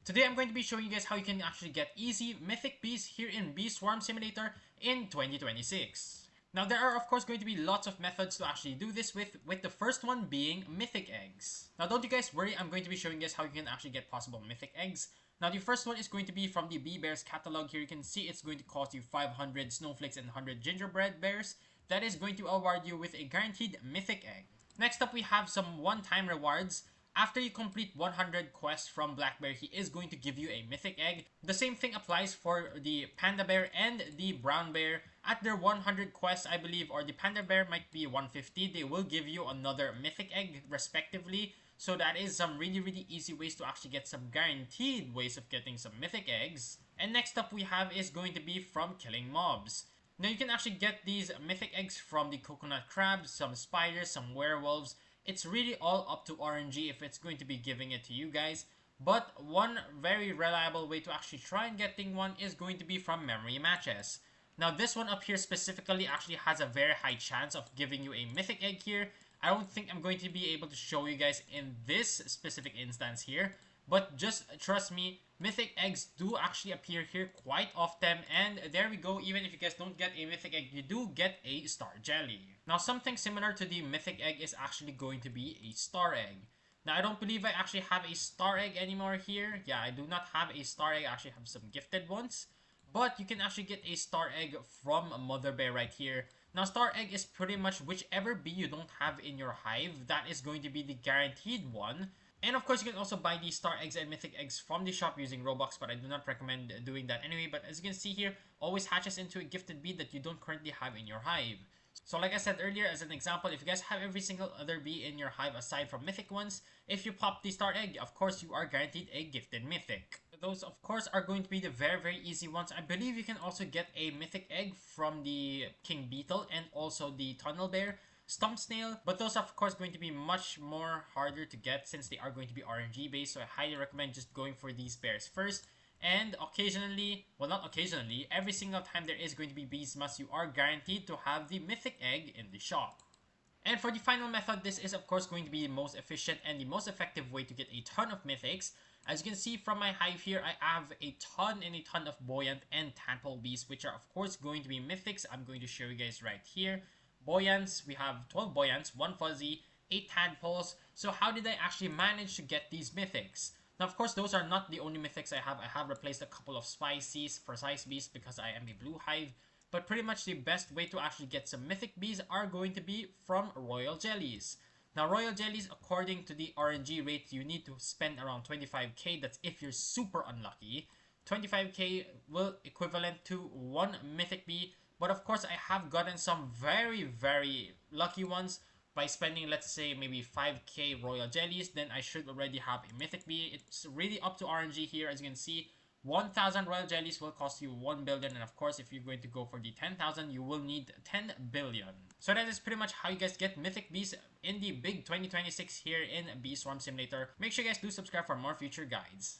Today I'm going to be showing you guys how you can actually get easy Mythic Bees here in Bee Swarm Simulator in 2026. Now there are of course going to be lots of methods to actually do this with the first one being Mythic Eggs. Now don't you guys worry, I'm going to be showing you guys how you can actually get possible Mythic Eggs. Now the first one is going to be from the Bee Bears catalog. Here you can see it's going to cost you 500 snowflakes and 100 gingerbread bears. That is going to award you with a guaranteed Mythic Egg. Next up we have some one-time rewards. After you complete 100 quests from Blackbear, he is going to give you a Mythic Egg. The same thing applies for the Panda Bear and the Brown Bear. At their 100 quests, I believe, or the Panda Bear might be 150, they will give you another Mythic Egg respectively. So that is some really easy ways to actually get some guaranteed ways of getting some Mythic Eggs. And next up we have is going to be from killing mobs. Now you can actually get these Mythic Eggs from the coconut crabs, some spiders, some werewolves. It's really all up to RNG if it's going to be giving it to you guys. But one very reliable way to actually try and getting one is going to be from memory matches. Now this one up here specifically actually has a very high chance of giving you a Mythic Egg here. I don't think I'm going to be able to show you guys in this specific instance here. But just trust me, Mythic Eggs do actually appear here quite often, and there we go, even if you guys don't get a Mythic Egg, you do get a Star Jelly. Now something similar to the Mythic Egg is actually going to be a Star Egg. Now I don't believe I actually have a Star Egg anymore here. Yeah, I do not have a Star Egg, I actually have some gifted ones. But you can actually get a Star Egg from Mother Bear right here. Now Star Egg is pretty much whichever bee you don't have in your hive, that is going to be the guaranteed one. And of course, you can also buy these Star Eggs and Mythic Eggs from the shop using Robux, but I do not recommend doing that anyway. But as you can see here, always hatches into a gifted bee that you don't currently have in your hive. So like I said earlier, as an example, if you guys have every single other bee in your hive aside from Mythic ones, if you pop the Star Egg, of course, you are guaranteed a gifted Mythic. Those, of course, are going to be the very easy ones. I believe you can also get a Mythic Egg from the King Beetle and also the Tunnel Bear. Stump Snail, but those are of course going to be much more harder to get since they are going to be RNG based, so I highly recommend just going for these bears first. And occasionally, well not occasionally, every single time there is going to be Beesmas, you are guaranteed to have the Mythic Egg in the shop. And for the final method, this is of course going to be the most efficient and the most effective way to get a ton of Mythics. As you can see from my hive here, I have a ton and a ton of Buoyant and Tadpole Bees, which are of course going to be Mythics. I'm going to show you guys right here. Buoyants, we have 12 Buoyants, 1 Fuzzy, 8 Tadpoles. So how did I actually manage to get these Mythics? Now of course those are not the only Mythics I have. I have replaced a couple of Spices for Size Bees because I am a blue hive. But pretty much the best way to actually get some Mythic Bees are going to be from Royal Jellies. Now Royal Jellies, according to the RNG rate, you need to spend around 25k. That's if you're super unlucky. 25k will equivalent to 1 Mythic Bee. But of course, I have gotten some very lucky ones by spending, let's say, maybe 5k Royal Jellies. Then I should already have a Mythic Bee. It's really up to RNG here. As you can see, 1,000 Royal Jellies will cost you 1 billion. And of course, if you're going to go for the 10,000, you will need 10 billion. So that is pretty much how you guys get Mythic Bees in the big 2026 here in Bee Swarm Simulator. Make sure you guys do subscribe for more future guides.